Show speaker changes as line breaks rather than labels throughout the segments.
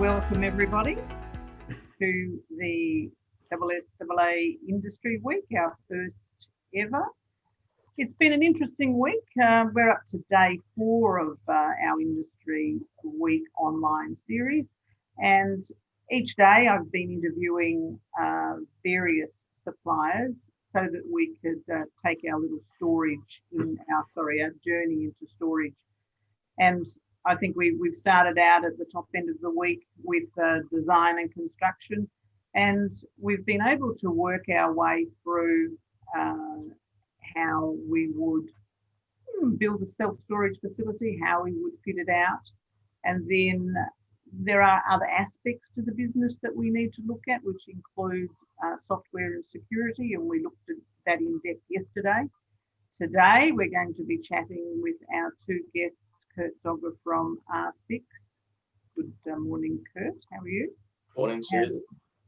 Welcome everybody to the SSAA Industry Week, our first ever. It's been an interesting week. We're up to day 4 of our Industry Week online series, and each day I've been interviewing various suppliers so that we could take our little our journey into storage. And I think we've started out at the top end of the week with design and construction, and we've been able to work our way through how we would build a self-storage facility, how we would fit it out. And then there are other aspects to the business that we need to look at, which include software and security, and we looked at that in depth yesterday. Today, we're going to be chatting with our 2 guests, Kurt Dogger from R6. Good morning, Kurt. How are you?
Morning, Susan.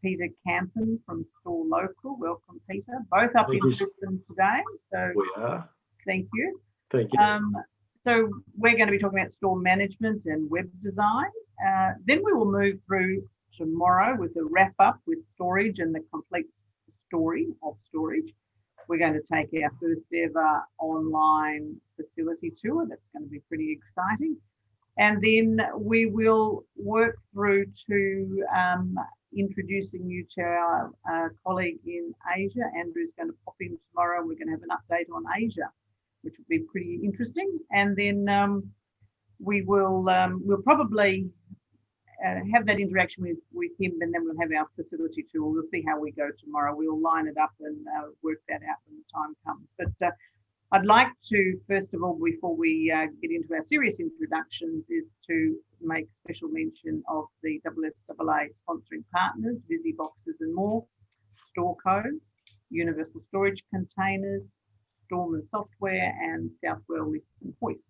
Peter Campen from StoreLocal. Welcome, Peter. Both up in Brisbane today. So
we are.
Thank you.
Thank you.
So we're going to be talking about store management and web design. Then we will move through tomorrow with a wrap up with storage and the complete story of storage. We're going to take our first ever online facility tour. That's going to be pretty exciting. And then we will work through to introducing you to our colleague in Asia. Andrew's going to pop in tomorrow, and we're going to have an update on Asia, which will be pretty interesting. And then we'll probably have that interaction with him, and then we'll have our facility tour. We'll see how we go tomorrow. We'll line it up and work that out when the time comes. But I'd like to, first of all, before we get into our serious introductions, is to make special mention of the SSAA sponsoring partners, Busy Boxes and More, Storeco, Universal Storage Containers, Storm and Software, and Southwell Lifts and Hoists.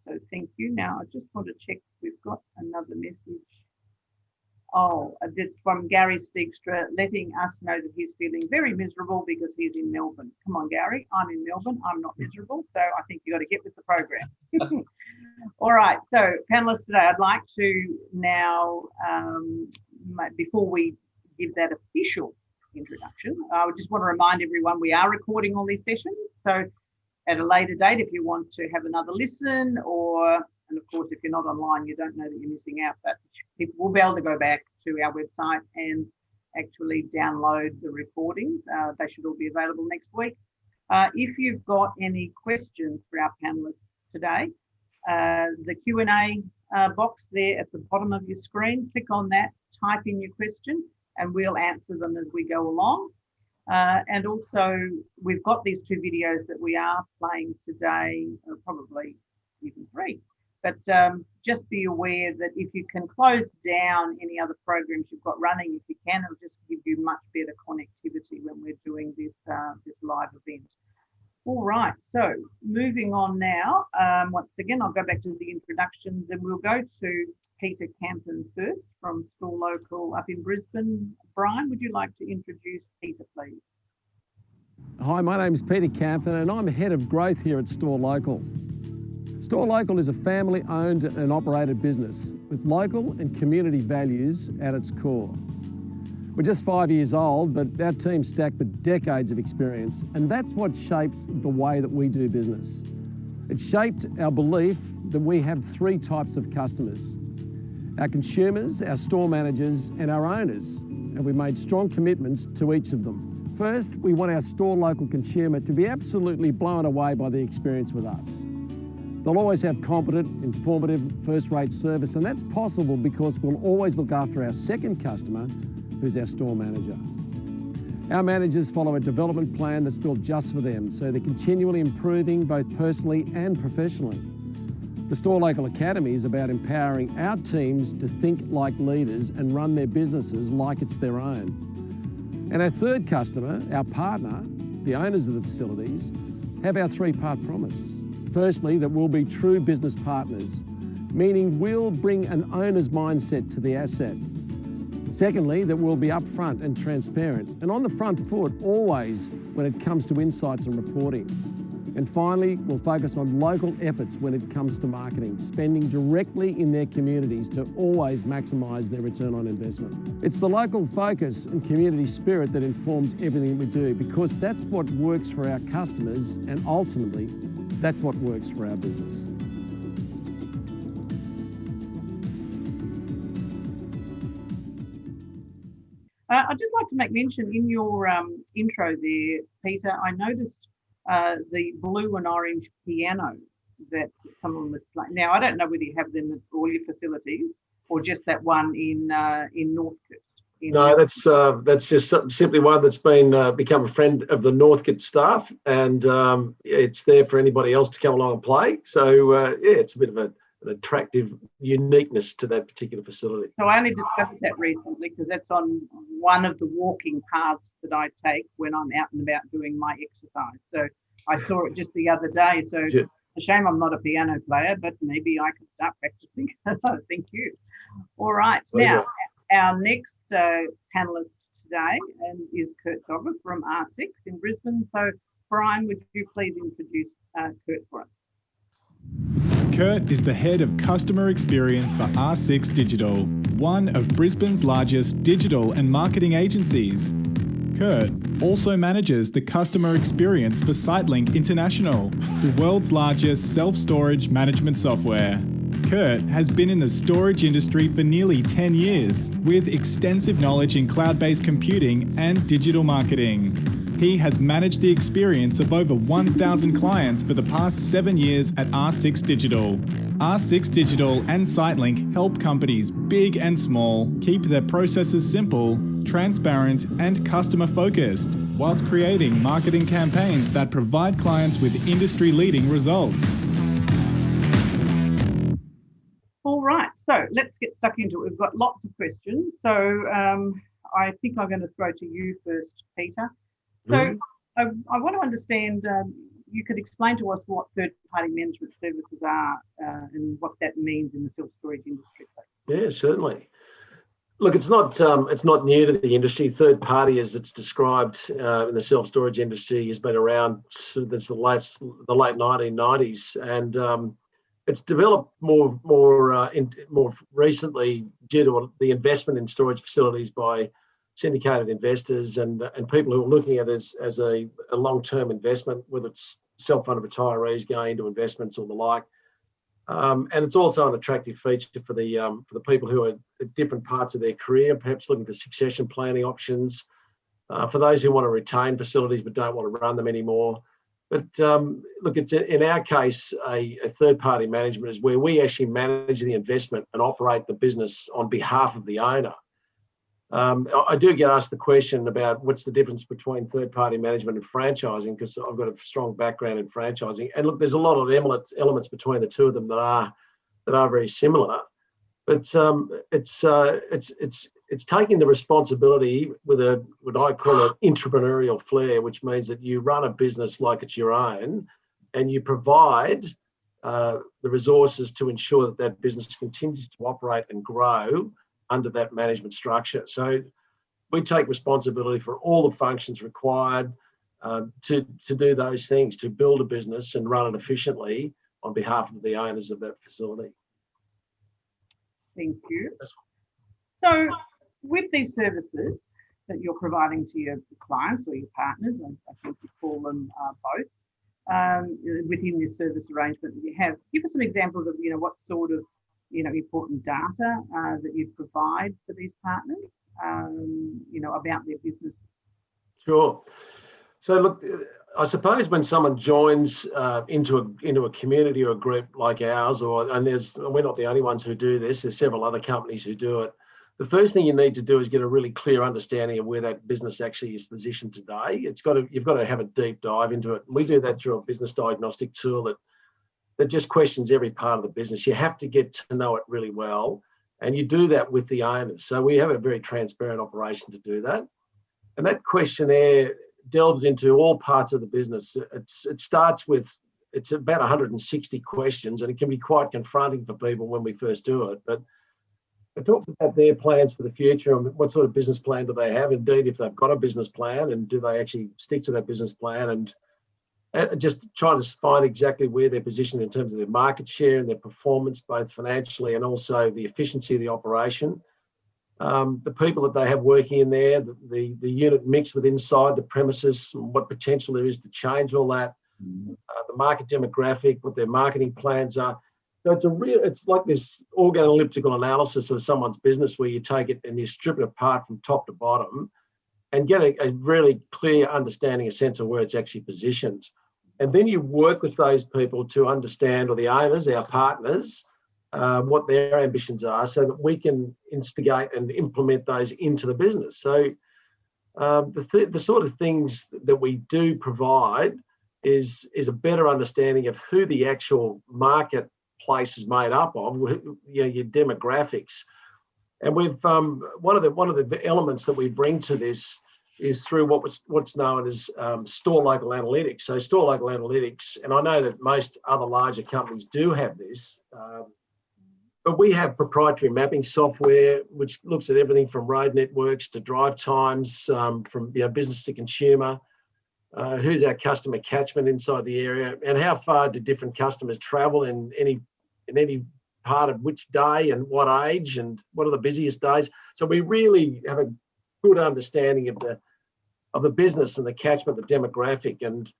So thank you. Now, I just want to check, we've got another message. Oh, it's from Gary Steegstra, letting us know that he's feeling very miserable because he's in Melbourne. Come on, Gary, I'm in Melbourne. I'm not miserable, so I think you've got to get with the program. All right, so panelists today, I'd like to now, before we give that official introduction, I would just want to remind everyone we are recording all these sessions. So at a later date, if you want to have another listen, and of course, if you're not online, you don't know that you're missing out, but people will be able to go back to our website and actually download the recordings. They should all be available next week. If you've got any questions for our panelists today, the Q&A box there at the bottom of your screen, click on that, type in your question, and we'll answer them as we go along. And also, we've got these 2 videos that we are playing today, probably even 3. But just be aware that if you can close down any other programs you've got running, if you can, it'll just give you much better connectivity when we're doing this live event. All right, so moving on now. Once again, I'll go back to the introductions, and we'll go to Peter Campen first from StoreLocal up in Brisbane. Brian, would you like to introduce Peter, please?
Hi, my name is Peter Campen, and I'm Head of Growth here at StoreLocal. StoreLocal is a family-owned and operated business with local and community values at its core. We're just 5 years old, but our team's stacked with decades of experience, and that's what shapes the way that we do business. It shaped our belief that we have 3 types of customers: our consumers, our store managers, and our owners, and we've made strong commitments to each of them. First, we want our StoreLocal consumer to be absolutely blown away by the experience with us. They'll always have competent, informative, first-rate service, and that's possible because we'll always look after our second customer, who's our store manager. Our managers follow a development plan that's built just for them, so they're continually improving both personally and professionally. The StoreLocal Academy is about empowering our teams to think like leaders and run their businesses like it's their own. And our third customer, our partner, the owners of the facilities, have our 3-part promise. Firstly, that we'll be true business partners, meaning we'll bring an owner's mindset to the asset. Secondly, that we'll be upfront and transparent and on the front foot always when it comes to insights and reporting. And finally, we'll focus on local efforts when it comes to marketing, spending directly in their communities to always maximise their return on investment. It's the local focus and community spirit that informs everything we do, because that's what works for our customers, and ultimately, that's what works for our business.
I'd just like to make mention in your intro there, Peter, I noticed the blue and orange piano that someone was playing. Now, I don't know whether you have them at all your facilities or just that one in Northcote.
No, that's just simply one that's been become a friend of the Northcote staff, and it's there for anybody else to come along and play. So yeah, it's a bit of an attractive uniqueness to that particular facility.
So I only discovered that recently because that's on one of the walking paths that I take when I'm out and about doing my exercise. So I saw it just the other day. So
Yeah.
it's a shame I'm not a piano player, but maybe I could start practicing. Thank you. All right.
Pleasure.
Now, our next panelist today is Kurt Dogger from R6 in Brisbane. So Brian, would you please introduce Kurt for us?
Kurt is the head of customer experience for R6 Digital, one of Brisbane's largest digital and marketing agencies. Kurt also manages the customer experience for SiteLink International, the world's largest self-storage management software. Kurt has been in the storage industry for nearly 10 years, with extensive knowledge in cloud-based computing and digital marketing. He has managed the experience of over 1,000 clients for the past 7 years at R6 Digital. R6 Digital and SiteLink help companies big and small keep their processes simple, transparent, and customer-focused, whilst creating marketing campaigns that provide clients with industry-leading results.
All right, so let's get stuck into it. We've got lots of questions. So I think I'm going to throw to you first, Peter. So I want to understand, you could explain to us what third-party management services are and what that means in the self-storage industry, please.
Yeah, certainly. Look, it's not new to the industry. Third party, as it's described in the self-storage industry, has been around since the late 1990s, and it's developed more recently due to the investment in storage facilities by syndicated investors and people who are looking at it as a long-term investment, whether it's self-funded retirees going into investments or the like. And it's also an attractive feature for the people who are at different parts of their career, perhaps looking for succession planning options, for those who want to retain facilities but don't want to run them anymore. But look, it's in our case, a third-party management is where we actually manage the investment and operate the business on behalf of the owner. I do get asked the question about what's the difference between third-party management and franchising, because I've got a strong background in franchising. And look, there's a lot of elements between the two of them that are very similar. But it's taking the responsibility with what I call an entrepreneurial flair, which means that you run a business like it's your own, and you provide the resources to ensure that that business continues to operate and grow under that management structure. So we take responsibility for all the functions required to do those things, to build a business and run it efficiently on behalf of the owners of that facility.
Thank you. So with these services that you're providing to your clients or your partners, and I think you call them both, within this service arrangement that you have, give us some examples of, what sort of important data that you provide for these partners, about their business.
Sure. So look, I suppose when someone joins into a community or a group like ours, and we're not the only ones who do this, there's several other companies who do it. The first thing you need to do is get a really clear understanding of where that business actually is positioned today. You've got to have a deep dive into it. We do that through a business diagnostic tool that just questions every part of the business. You have to get to know it really well, and you do that with the owners. So we have a very transparent operation to do that. And that questionnaire delves into all parts of the business. It starts with, it's about 160 questions, and it can be quite confronting for people when we first do it. But it talks about their plans for the future and what sort of business plan do they have, indeed, if they've got a business plan, and do they actually stick to that business plan, and just trying to find exactly where they're positioned in terms of their market share and their performance, both financially and also the efficiency of the operation. The people that they have working in there, the unit mix with inside the premises, what potential there is to change all that, the market demographic, what their marketing plans are. So it's like this organoleptical analysis of someone's business where you take it and you strip it apart from top to bottom and get a really clear understanding, a sense of where it's actually positioned. And then you work with those people to understand, or the owners, our partners, what their ambitions are so that we can instigate and implement those into the business. So the sort of things that we do provide is a better understanding of who the actual marketplace is made up of, your demographics. And we've one of the elements that we bring to this is through what's known as store local analytics. So store local analytics, and I know that most other larger companies do have this, but we have proprietary mapping software which looks at everything from road networks to drive times, from business to consumer. Who's our customer catchment inside the area, and how far do different customers travel in any part of which day and what age, and what are the busiest days. So we really have a good understanding of the business and the catchment, the demographic, and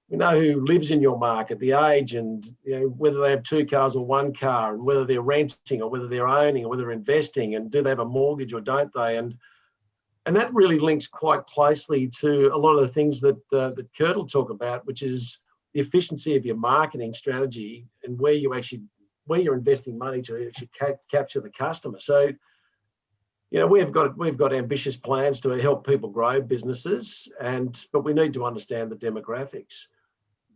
we know who lives in your market, the age, and whether they have 2 cars or 1 car, and whether they're renting or whether they're owning or whether they're investing, and do they have a mortgage or don't they? And that really links quite closely to a lot of the things that Kurt will talk about, which is the efficiency of your marketing strategy and where you're investing money to actually capture the customer. So, we've got ambitious plans to help people grow businesses, but we need to understand the demographics.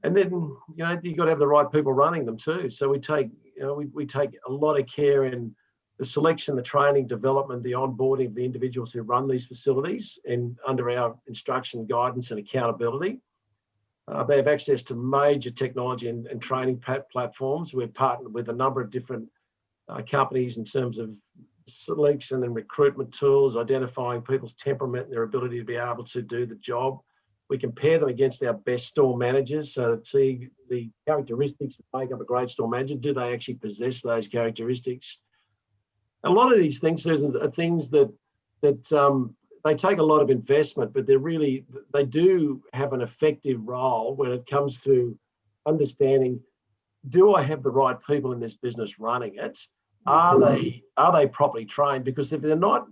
And then, you've got to have the right people running them too. So we take a lot of care in the selection, the training, development, the onboarding of the individuals who run these facilities and under our instruction, guidance and accountability. They have access to major technology and training platforms. We've partnered with a number of different companies in terms of selection and recruitment tools, identifying people's temperament and their ability to be able to do the job. We compare them against our best store managers, so to see the characteristics that make up a great store manager. Do they actually possess those characteristics? A lot of these things are things that they take a lot of investment, but they do have an effective role when it comes to understanding, do I have the right people in this business running it? Are they properly trained? Because if they're not,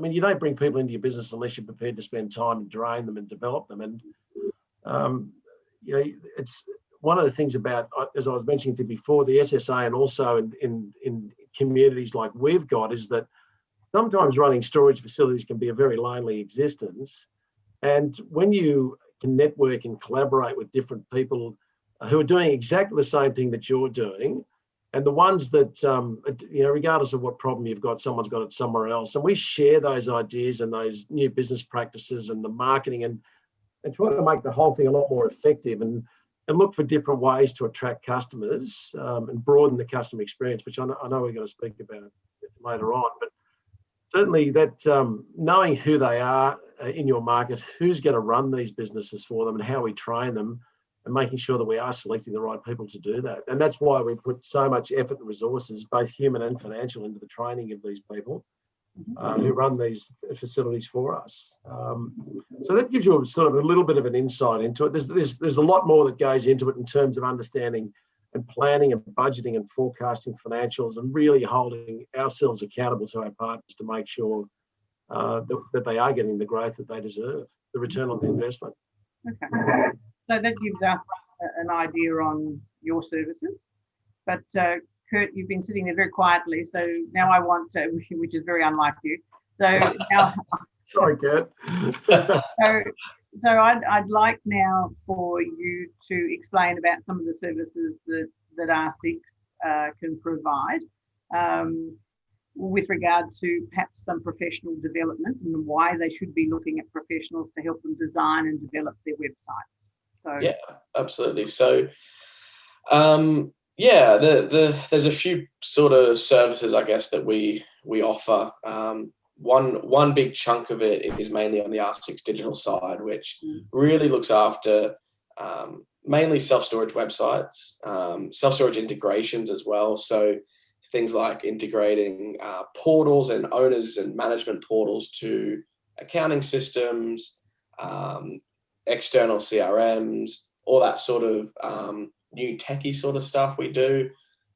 you don't bring people into your business unless you're prepared to spend time and train them and develop them. And it's one of the things about, as I was mentioning to you before, the SSA and also in communities like we've got, is that sometimes running storage facilities can be a very lonely existence. And when you can network and collaborate with different people who are doing exactly the same thing that you're doing, and the ones that, regardless of what problem you've got, someone's got it somewhere else. And we share those ideas and those new business practices and the marketing and try to make the whole thing a lot more effective and look for different ways to attract customers and broaden the customer experience, which I know we're going to speak about later on. But certainly that knowing who they are in your market, who's going to run these businesses for them and how we train them, and making sure that we are selecting the right people to do that. And that's why we put so much effort and resources, both human and financial, into the training of these people who run these facilities for us. So that gives you sort of a little bit of an insight into it. There's a lot more that goes into it in terms of understanding and planning and budgeting and forecasting financials, and really holding ourselves accountable to our partners to make sure that they are getting the growth that they deserve, the return on the investment.
Okay. So that gives us an idea on your services. But Kurt, you've been sitting there very quietly. So now I want to, which is very unlike you. So now,
sorry, Kurt.
so I'd like now for you to explain about some of the services that R6 can provide with regard to perhaps some professional development and why they should be looking at professionals to help them design and develop their websites. So,
yeah, absolutely. So, there's a few sort of services, I guess, that we offer. One big chunk of it is mainly on the R6 Digital side, which really looks after mainly self-storage websites, self-storage integrations as well. So things like integrating portals and owners and management portals to accounting systems, external CRMs, all that sort of new techie sort of stuff we do.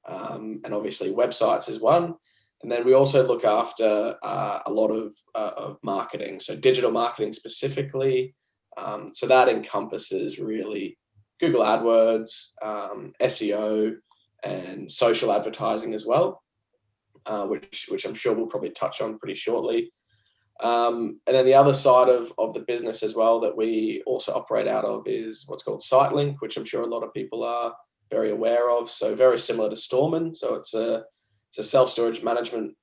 And obviously websites is one. And then we also look after a lot of marketing, so digital marketing specifically. So that encompasses really Google AdWords, SEO, and social advertising as well, which I'm sure we'll probably touch on pretty shortly. And then the other side of the business as well that we also operate out of is what's called SiteLink, which I'm sure a lot of people are very aware of. So very similar to Storman. So it's a self-storage management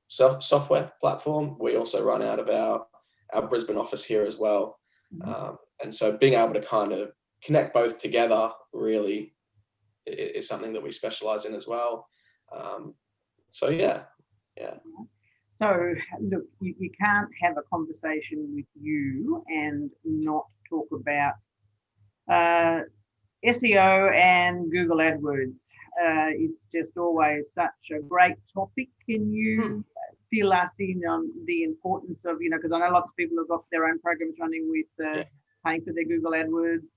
software platform. We also run out of our Brisbane office here as well. And so being able to kind of connect both together really is something that we specialize in as well. So yeah.
So look, you can't have a conversation with you and not talk about SEO and Google AdWords. It's just always such a great topic. Can you fill us in on the importance of, because I know lots of people have got their own programs running with paying for their Google AdWords.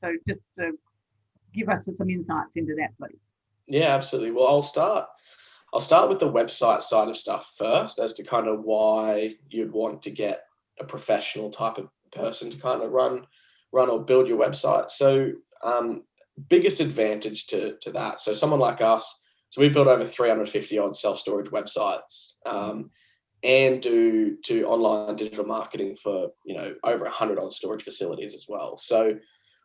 So just give us some insights into that, please.
Yeah, absolutely. Well, I'll start with the website side of stuff first, as to kind of why you'd want to get a professional type of person to kind of run or build your website. So biggest advantage to that. So someone like us, so we built over 350 odd self-storage websites and do online digital marketing for, over 100 odd storage facilities as well. So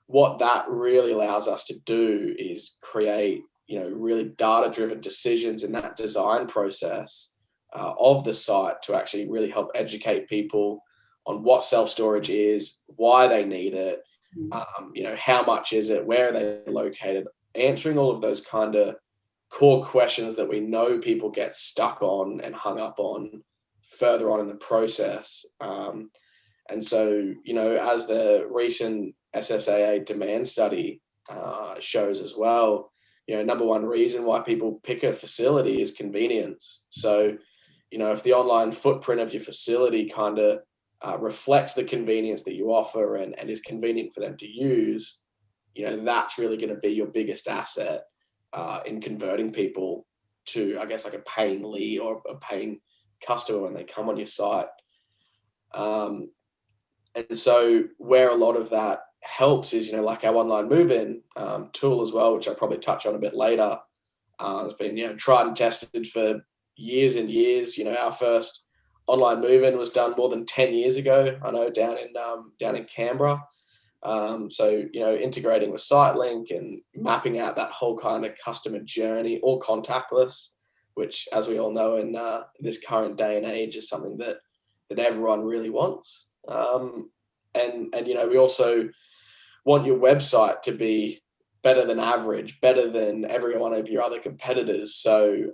what that really allows us to do is create, really data-driven decisions in that design process of the site to actually really help educate people on what self-storage is, why they need it, how much is it, where are they located, answering all of those kind of core questions that we know people get stuck on and hung up on further on in the process. And so, as the recent SSAA demand study shows as well, number one reason why people pick a facility is convenience. So, if the online footprint of your facility kind of reflects the convenience that you offer and is convenient for them to use, that's really going to be your biggest asset in converting people to, I guess, like a paying lead or a paying customer when they come on your site. And so where a lot of that helps is, like our online move-in tool as well, which I'll probably touch on a bit later. It's been, tried and tested for years and years. Our first online move-in was done more than 10 years ago, I know, down in Canberra. So, integrating with SiteLink and mapping out that whole kind of customer journey, all contactless, which, as we all know, in this current day and age is something that everyone really wants. And we also want your website to be better than average, better than every one of your other competitors. So,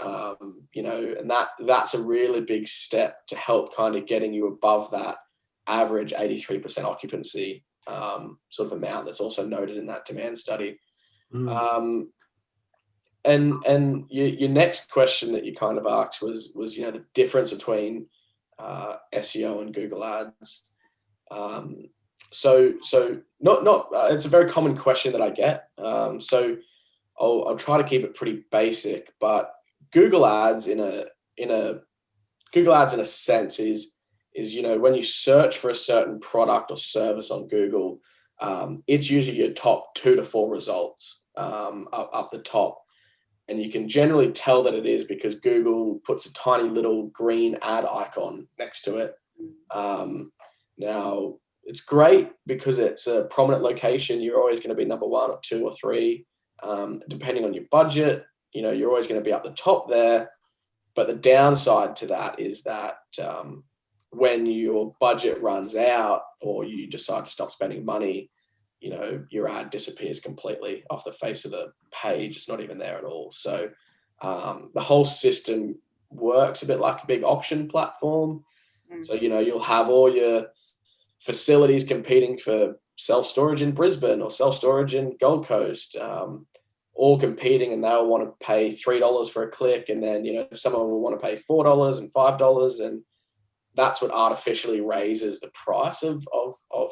and that's a really big step to help kind of getting you above that average 83% occupancy sort of amount that's also noted in that demand study. And your next question that you kind of asked was the difference between SEO and Google Ads. So not it's a very common question that I get. So I'll try to keep it pretty basic, but Google Ads in a sense is when you search for a certain product or service on Google, it's usually your top 2 to 4 results up the top. And you can generally tell that it is because Google puts a tiny little green ad icon next to it. Now, it's great because it's a prominent location. You're always going to be number 1 or 2 or 3, depending on your budget. You're always going to be up the top there. But the downside to that is that when your budget runs out or you decide to stop spending money, your ad disappears completely off the face of the page. It's not even there at all. So the whole system works a bit like a big auction platform. So, you'll have all your facilities competing for self-storage in Brisbane or self-storage in Gold Coast, all competing, and they'll want to pay $3 for a click, and then, you know, someone will want to pay $4 and $5, and that's what artificially raises the price of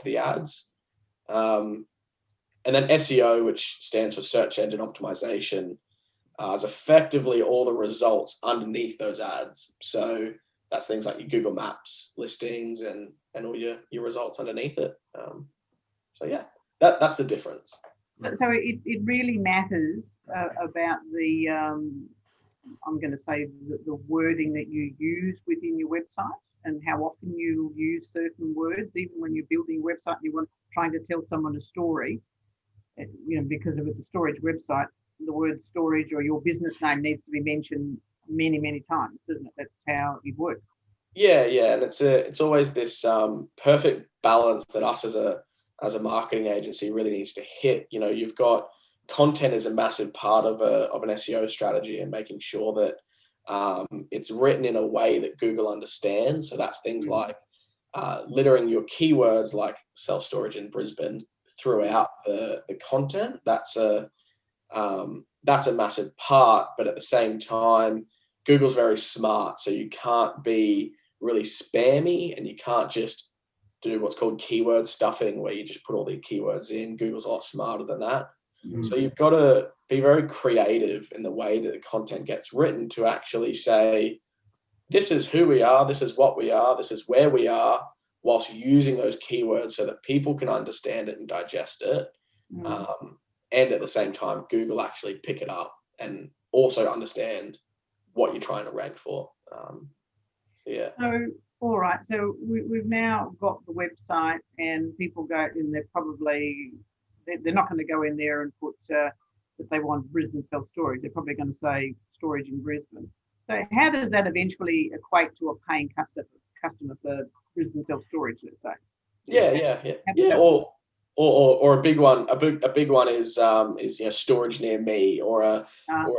the ads. And then SEO, which stands for search engine optimization, is effectively all the results underneath those ads. So that's things like your Google Maps listings and all your results underneath it. So yeah, that's the difference.
So it really matters about the, I'm going to say the wording that you use within your website and how often you use certain words, even when you're building a website and you're trying to tell someone a story. You know, because if it's a storage website, the word storage or your business name needs to be mentioned many, many times, doesn't it? That's how it works. Yeah,
and it's always this perfect balance that us as a marketing agency really needs to hit. You know, you've got content is a massive part of an SEO strategy, and making sure that it's written in a way that Google understands. So that's things like littering your keywords like self-storage in Brisbane throughout the content. That's a massive part, but at the same time, Google's very smart, so you can't be really spammy, and you can't just do what's called keyword stuffing, where you just put all the keywords in. Google's a lot smarter than that. So you've got to be very creative in the way that the content gets written to actually say, this is who we are, this is what we are, this is where we are, whilst using those keywords so that people can understand it and digest it. And at the same time, Google actually pick it up and also understand what you're trying to rank for. Yeah.
So, all right. So we've now got the website, and people go in there, they're not going to go in there and put that they want Brisbane self-storage. They're probably going to say storage in Brisbane. So how does that eventually equate to a paying customer for Brisbane self-storage, let's say?
Yeah. Or a big one. A big one is you know, storage near me, or a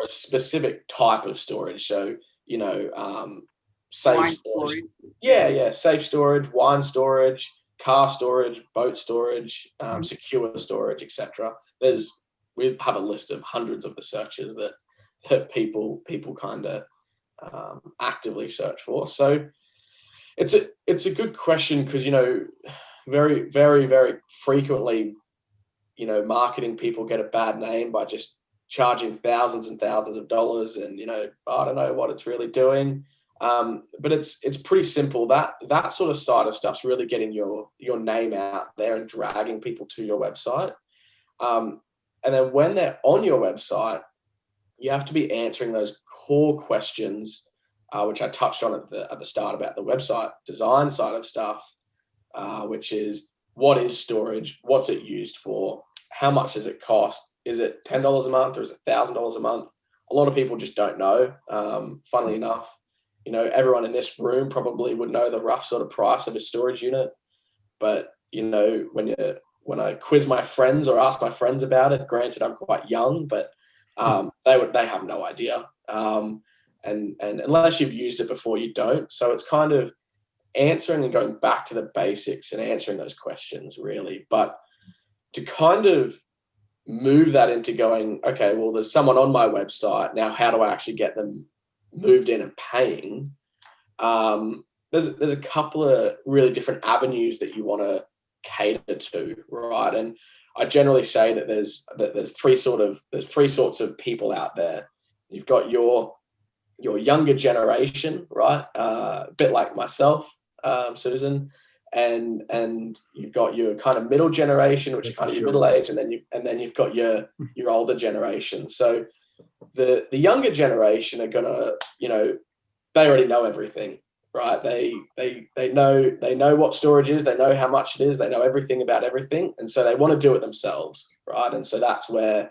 specific type of storage. So, you know, safe storage. Safe storage, wine storage, car storage, boat storage, secure storage, etc. We have a list of hundreds of the searches that people kind of actively search for. So it's a good question, because, you know, very, very, very frequently, you know, marketing people get a bad name by just charging thousands and thousands of dollars, and, you know, I don't know what it's really doing. But it's pretty simple. That sort of side of stuff's really getting your name out there and dragging people to your website. And then when they're on your website, you have to be answering those core questions, which I touched on at the start about the website design side of stuff, which is, what is storage? What's it used for? How much does it cost? Is it $10 a month or is it $1,000 a month? A lot of people just don't know. Funnily enough, you know, everyone in this room probably would know the rough sort of price of a storage unit. But, you know, when I quiz my friends or ask my friends about it, granted I'm quite young, but they have no idea. And unless you've used it before, you don't. So it's kind of answering and going back to the basics and answering those questions, really. But to kind of move that into going, okay, well, there's someone on my website now, how do I actually get them moved in and paying? There's a couple of really different avenues that you want to cater to, right? And I generally say that there's three sorts of people out there. You've got your younger generation, right? A bit like myself, Susan, and you've got your kind of middle generation, which is kind of your middle age, and then you've got your older generation. So the younger generation are gonna, you know, they already know everything, right? They know what storage is, they know how much it is, they know everything about everything, and so they want to do it themselves, right? And so that's where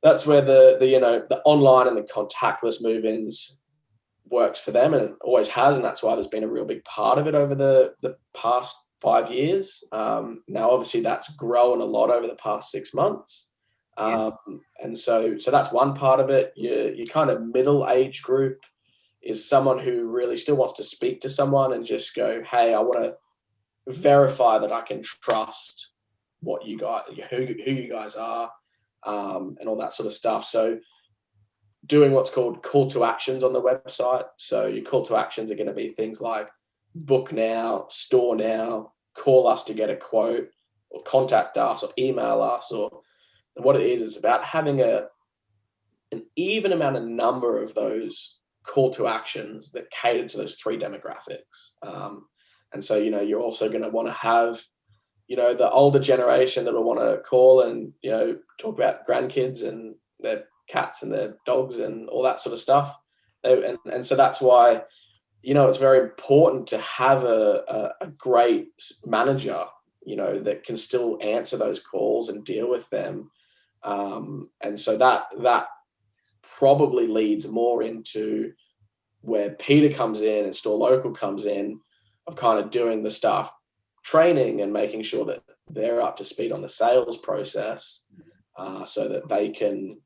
the you know, the online and the contactless move-ins works for them, and it always has, and that's why there's been a real big part of it over the past 5 years. Now obviously that's grown a lot over the past 6 months. And so that's one part of it. Your kind of middle age group is someone who really still wants to speak to someone and just go, hey, I want to verify that I can trust what you guys, who you guys are, and all that sort of stuff. So doing what's called call to actions on the website. So your call to actions are going to be things like book now, store now, call us to get a quote, or contact us, or email us. Or what it is about having an even amount of number of those call to actions that cater to those three demographics. And so, you're also going to want to have, the older generation that will want to call and, talk about grandkids and their cats and their dogs and all that sort of stuff. And so that's why, it's very important to have a great manager, that can still answer those calls and deal with them. And so that probably leads more into where Peter comes in and StoreLocal comes in, of kind of doing the staff training and making sure that they're up to speed on the sales process, so that they can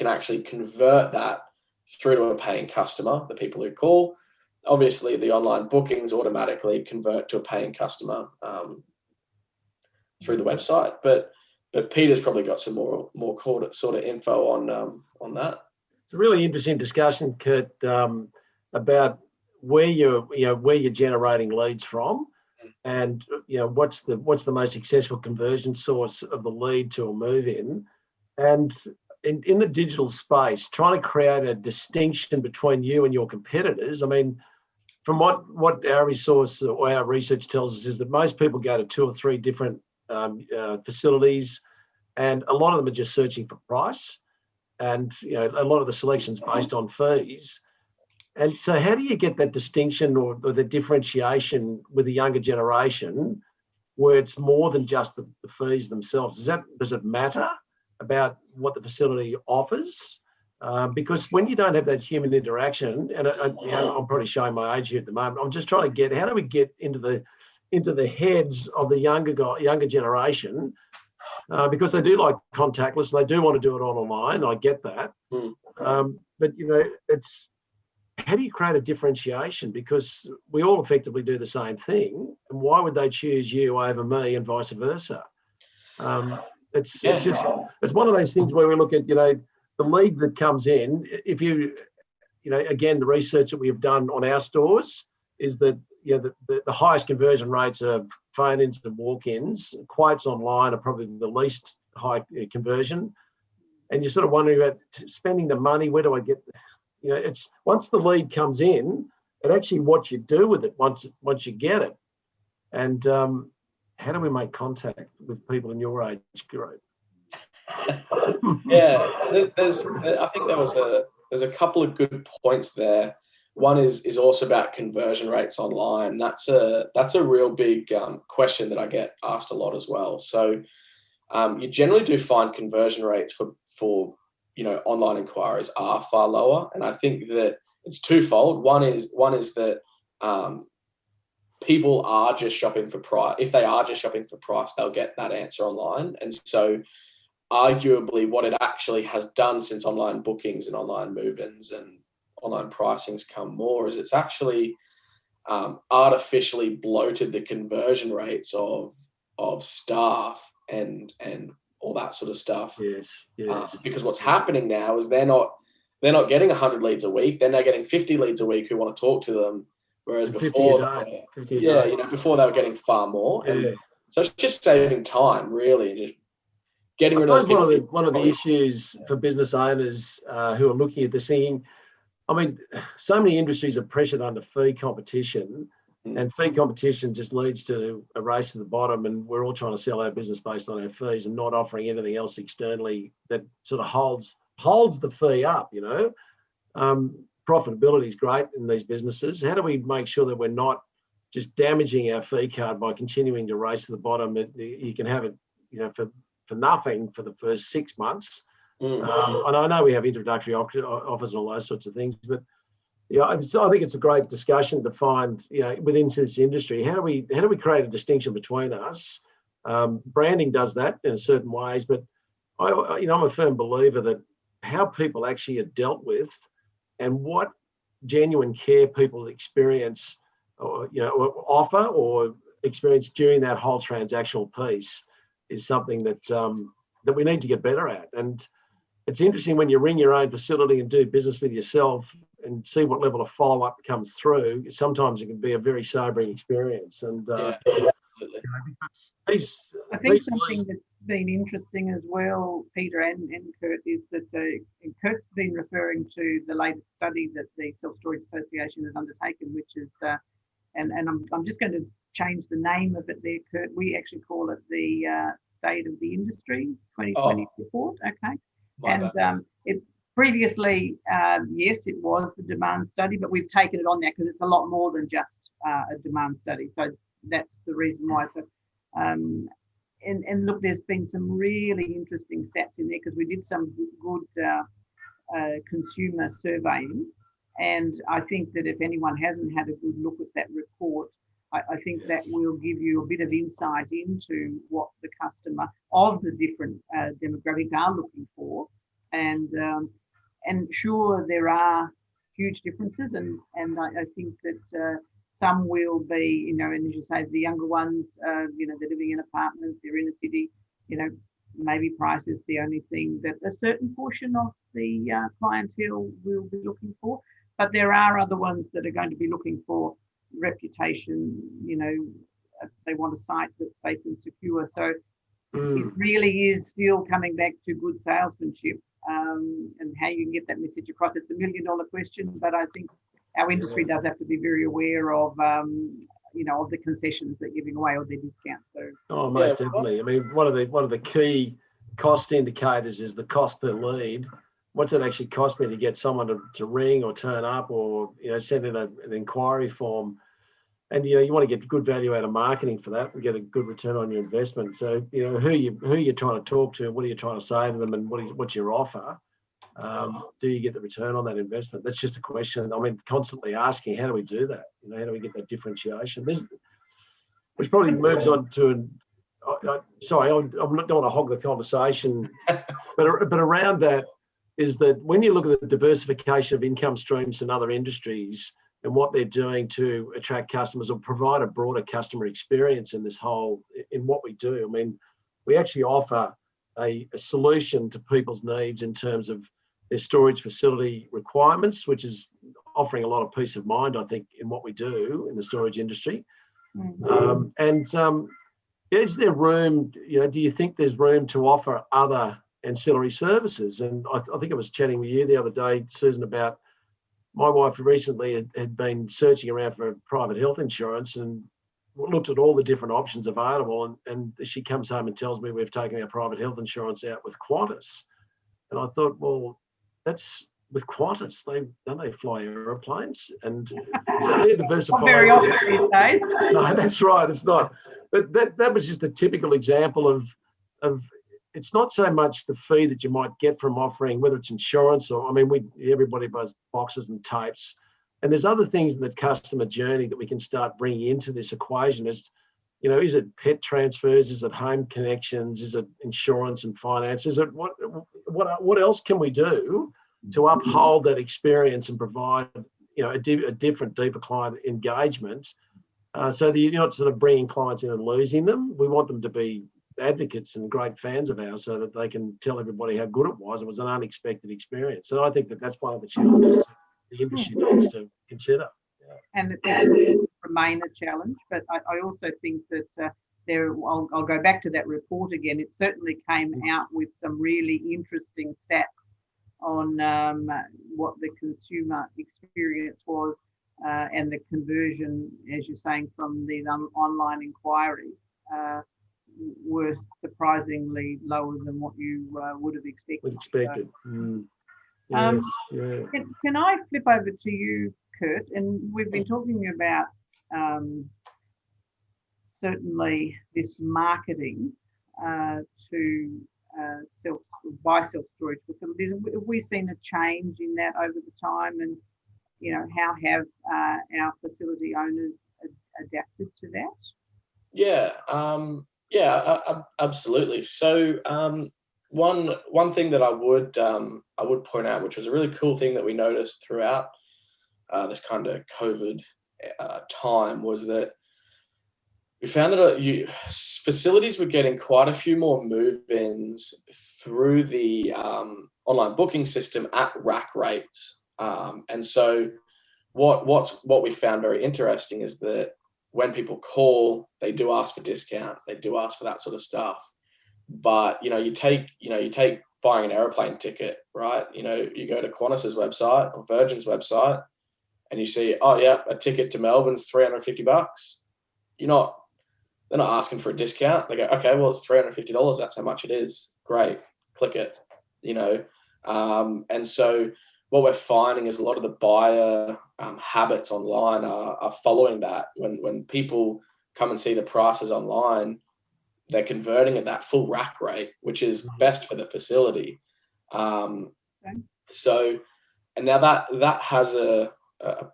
actually convert that through to a paying customer, the people who call. Obviously, the online bookings automatically convert to a paying customer through the website, but Peter's probably got some more sort of info on that.
It's a really interesting discussion, Kurt, about where you're generating leads from, and what's the most successful conversion source of the lead to a move in, and in the digital space, trying to create a distinction between you and your competitors. I mean, from what our resource or our research tells us is that most people go to 2 or 3 different facilities, and a lot of them are just searching for price, and a lot of the selection's based on fees. And so how do you get that distinction or the differentiation with the younger generation where it's more than just the fees themselves? Does it matter about what the facility offers? Because when you don't have that human interaction, and I'm probably showing my age here at the moment, I'm just trying to get, how do we get into the heads of the younger generation, because they do like contactless, they do want to do it all online. I get that, but it's, how do you create a differentiation? Because we all effectively do the same thing, and why would they choose you over me and vice versa? It's one of those things where we look at the lead that comes in. If again, the research that we've done on our stores is that the highest conversion rates are phone-ins and walk-ins. Quotes online are probably the least high conversion, and you're sort of wondering about spending the money. Where do I get? It's once the lead comes in, and actually what you do with it once you get it, and how do we make contact with people in your age group?
Yeah, I think there's a couple of good points there. One is also about conversion rates online. That's a real big question that I get asked a lot as well. So you generally do find conversion rates for online inquiries are far lower, and I think that it's twofold. One is that people are just shopping for price. If they are just shopping for price, they'll get that answer online. And so arguably what it actually has done since online bookings and online move-ins and online pricings come more is it's actually artificially bloated the conversion rates of staff and all that sort of stuff.
Yes.
Because what's happening now is they're not getting 100 leads a week. They're now getting 50 leads a week who want to talk to them. Whereas before, before they were getting far more. And so it's just saving time, really, and just getting rid of those people.
One of the issues for business owners who are looking at this thing, I mean, so many industries are pressured under fee competition, and fee competition just leads to a race to the bottom, and we're all trying to sell our business based on our fees and not offering anything else externally that sort of holds the fee up. Profitability is great in these businesses. How do we make sure that we're not just damaging our fee card by continuing to race to the bottom? You can have it, for nothing for the first 6 months. And I know we have introductory offers and all those sorts of things, but I think it's a great discussion to find, within this industry, how do we create a distinction between us? Branding does that in certain ways, but I'm a firm believer that how people actually are dealt with and what genuine care people experience or offer or experience during that whole transactional piece is something that that we need to get better at. And it's interesting when you ring your own facility and do business with yourself and see what level of follow-up comes through. Sometimes it can be a very sobering experience. And
I think something that's been interesting as well, Peter and Kurt, is that Kurt's been referring to the latest study that the Self Storage Association has undertaken, which is, and I'm just going to change the name of it there, Kurt. We actually call it the State of the Industry 2020 report. Okay. It previously, yes, it was the demand study, but we've taken it on there because it's a lot more than just a demand study. So that's the reason why. So, and look, there's been some really interesting stats in there because we did some good consumer surveying. And I think that if anyone hasn't had a good look at that report, I think that will give you a bit of insight into what the customer of the different demographics are looking for. And sure, there are huge differences, and I think that some will be, and as you say, the younger ones, they're living in apartments, they're in a city, maybe price is the only thing that a certain portion of the clientele will be looking for. But there are other ones that are going to be looking for reputation, they want a site that's safe and secure. So it really is still coming back to good salesmanship and how you can get that message across. It's $1 million question, but I think our industry does have to be very aware of, of the concessions they're giving away or their discounts. So,
most definitely. I mean, one of the key cost indicators is the cost per lead. What's it actually cost me to get someone to ring or turn up or send in an inquiry form? And you want to get good value out of marketing for that and get a good return on your investment. So who you're trying to talk to, what are you trying to say to them, and what's your offer? Do you get the return on that investment? That's just a question. I mean, constantly asking, how do we do that? How do we get that differentiation? Which probably moves on to sorry, I don't want to hog the conversation, but around that is that when you look at the diversification of income streams in other industries and what they're doing to attract customers or provide a broader customer experience in what we do. I mean, we actually offer a solution to people's needs in terms of their storage facility requirements, which is offering a lot of peace of mind, I think, in what we do in the storage industry. Is there room, do you think there's room to offer other ancillary services? And I think I was chatting with you the other day, Susan, about my wife recently had been searching around for private health insurance and looked at all the different options available. And she comes home and tells me we've taken our private health insurance out with Qantas. And I thought, well, that's with Qantas. Don't they fly aeroplanes? And so they're diversifying.
Not very often these days.
No, that's right. It's not. But that was just a typical example of it's not so much the fee that you might get from offering, whether it's insurance or, everybody buys boxes and tapes. And there's other things in the customer journey that we can start bringing into this equation. Is it pet transfers? Is it home connections? Is it insurance and finance? Is it what else can we do to uphold that experience and provide, a different, deeper client engagement so that you're not sort of bringing clients in and losing them. We want them to be advocates and great fans of ours so that they can tell everybody how good it was. It was an unexpected experience. So I think that's one of the challenges the industry needs to consider.
And it will remain a challenge, but I also think that I'll go back to that report again. It certainly came out with some really interesting stats on what the consumer experience was and the conversion, as you're saying, from these online inquiries were surprisingly lower than what you would have expected. Can I flip over to you, Kurt? And we've been talking about certainly this marketing to self-storage facilities. Have we seen a change in that over the time? And how have our facility owners adapted to that?
Absolutely. So one thing that I would point out, which was a really cool thing that we noticed throughout this kind of COVID time was that we found that facilities were getting quite a few more move-ins through the online booking system at rack rates. And so what we found very interesting is that when people call, they do ask for discounts, they do ask for that sort of stuff. But you take buying an airplane ticket, right? You go to Qantas's website or Virgin's website, and you see, oh yeah, a ticket to Melbourne's $350. They're not asking for a discount. They go, okay, well, it's $350. That's how much it is. Great, click it. And so what we're finding is a lot of the buyer habits online are following that. When people come and see the prices online, they're converting at that full rack rate, which is best for the facility. So, and now that has a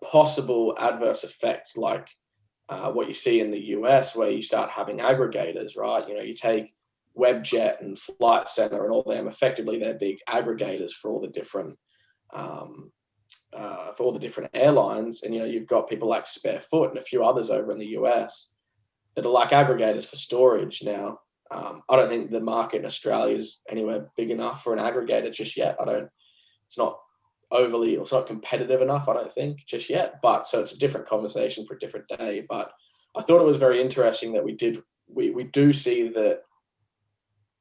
possible adverse effect, like what you see in the US, where you start having aggregators, right? You take Webjet and Flight Center and all them. Effectively, they're big aggregators for all the different airlines. And you've got people like Sparefoot and a few others over in the US that are like aggregators for storage. Now, I don't think the market in Australia is anywhere big enough for an aggregator just yet. It's not competitive enough, I don't think, just yet. But so it's a different conversation for a different day. But I thought it was very interesting that we do see that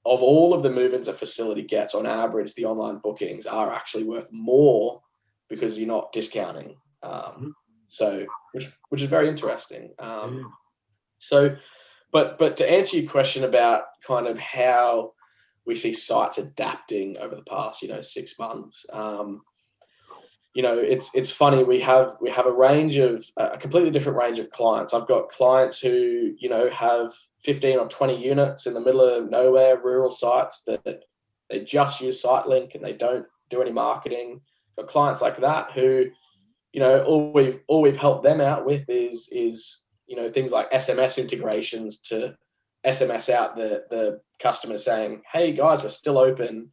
of all of the move-ins a facility gets, on average, the online bookings are actually worth more because you're not discounting. So which is very interesting. So, but to answer your question about kind of how we see sites adapting over the past, 6 months, it's funny. We have a completely different range of clients. I've got clients who, have 15 or 20 units in the middle of nowhere, rural sites that they just use SiteLink and they don't do any marketing. Got clients like that who, all we've helped them out with is things like SMS integrations to SMS out the customer saying, hey guys, we're still open.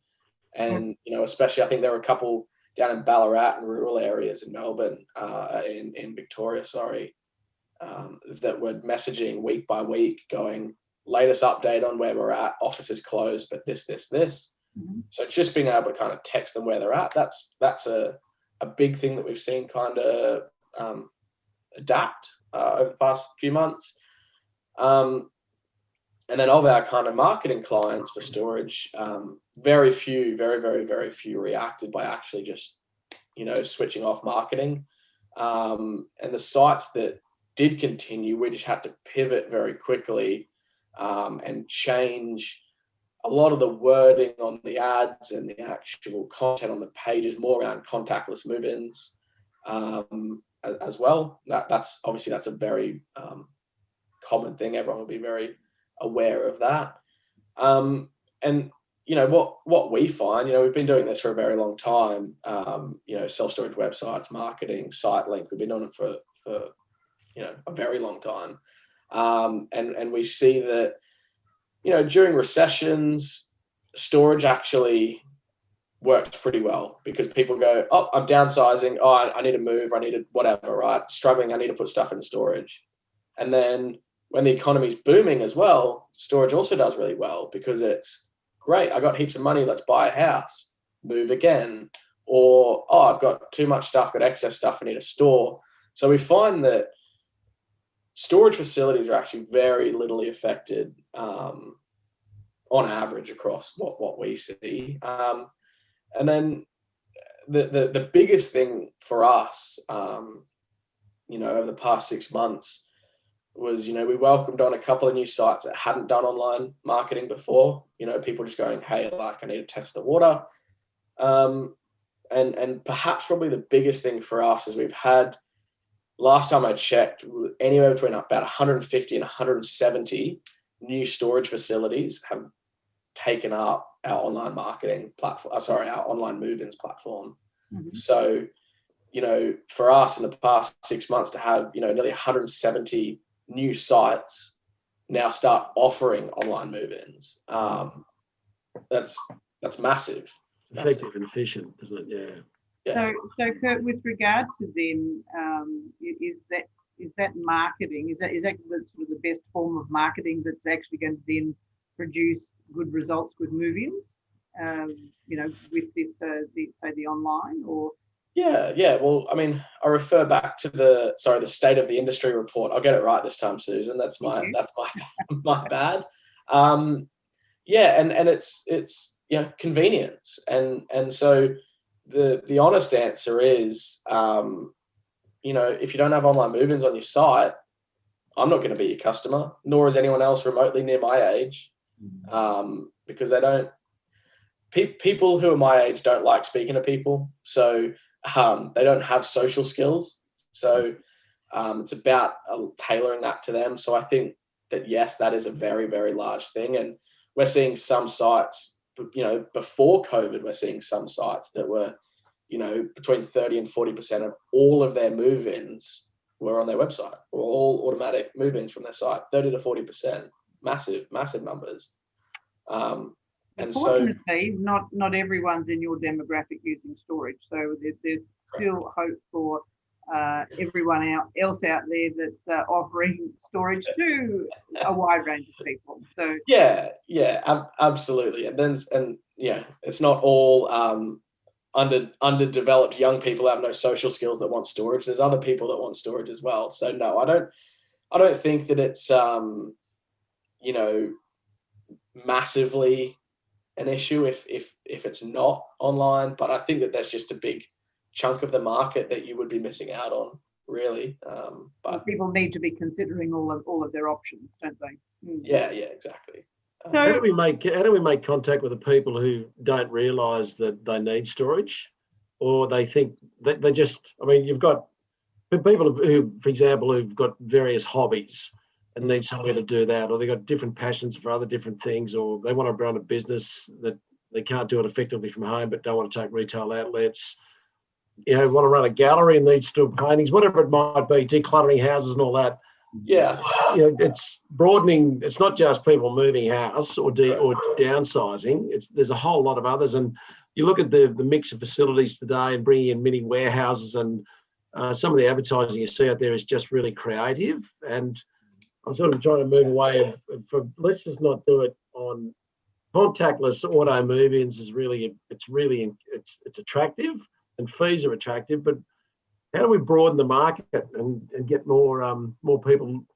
And, especially I think there were a couple down in Ballarat and rural areas in Melbourne, in Victoria, that were messaging week by week going, latest update on where we're at, office is closed, but this. Mm-hmm. So just being able to kind of text them where they're at, that's a big thing that we've seen kind of adapt over the past few months. And then of our kind of marketing clients for storage, very few reacted by actually just, switching off marketing. And the sites that did continue, we just had to pivot very quickly and change a lot of the wording on the ads and the actual content on the pages, more around contactless move-ins as well. That's a very common thing. Everyone will be very aware of that. And what we find, we've been doing this for a very long time. Self-storage websites, marketing, SiteLink, we've been doing it for a very long time. And we see that, during recessions, storage actually works pretty well because people go, oh, I'm downsizing. Oh, I need to move. I need to whatever, right? Struggling. I need to put stuff in storage. And then when the economy's booming as well, storage also does really well because it's great. I got heaps of money. Let's buy a house, move again. Or, oh, I've got too much stuff, got excess stuff I need to store. So we find that storage facilities are actually very littly affected on average across what we see. And then the biggest thing for us, over the past 6 months was, we welcomed on a couple of new sites that hadn't done online marketing before. People just going, hey, I need to test the water. And perhaps probably the biggest thing for us is we've had, last time I checked, anywhere between about 150 and 170 new storage facilities have taken up our online marketing platform, our online move-ins platform. Mm-hmm. So, for us in the past 6 months to have, nearly 170 new sites now start offering online move-ins, that's massive.
Effective and efficient, isn't it? Yeah.
So Kurt, with regard to them, is that that marketing? Is that the sort of the best form of marketing that's actually going to then produce good results, good move-ins? With this, the online or.
Yeah. Well, I mean, I refer back to the state of the industry report. I'll get it right this time, Susan. That's my my bad. Yeah, and it's convenience, and so the honest answer is, if you don't have online move-ins on your site, I'm not going to be your customer, nor is anyone else remotely near my age, because they don't. People who are my age don't like speaking to people, so they don't have social skills. So it's about tailoring that to them. So I think that, yes, that is a very, very large thing. And we're seeing some sites, before COVID, we're seeing some sites that were, between 30 and 40% of all of their move-ins were on their website, or all automatic move-ins from their site, 30 to 40%, massive, massive numbers. And
unfortunately, not everyone's in your demographic using storage. So there's still hope for everyone else out there that's offering storage to a wide range of people. So
absolutely. And it's not all underdeveloped young people who have no social skills that want storage. There's other people that want storage as well. So no, I don't think that it's massively an issue if it's not online, but I think that there's just a big chunk of the market that you would be missing out on, really. But
people need to be considering all of their options, don't they?
Yeah, exactly.
So how do we make contact with the people who don't realise that they need storage, or they think that they just? I mean, you've got people who, for example, who've got various hobbies and need somewhere to do that, or they've got different passions for other different things, or they want to run a business that they can't do it effectively from home but don't want to take retail outlets, want to run a gallery and need still paintings, whatever it might be, decluttering houses and all that.
Yeah.
It's broadening. It's not just people moving house or downsizing. There's a whole lot of others. And you look at the mix of facilities today and bringing in mini warehouses, and some of the advertising you see out there is just really creative. And I'm sort of trying to move away from let's just not do it on contactless auto move-ins. It's attractive and fees are attractive, but how do we broaden the market and get more people?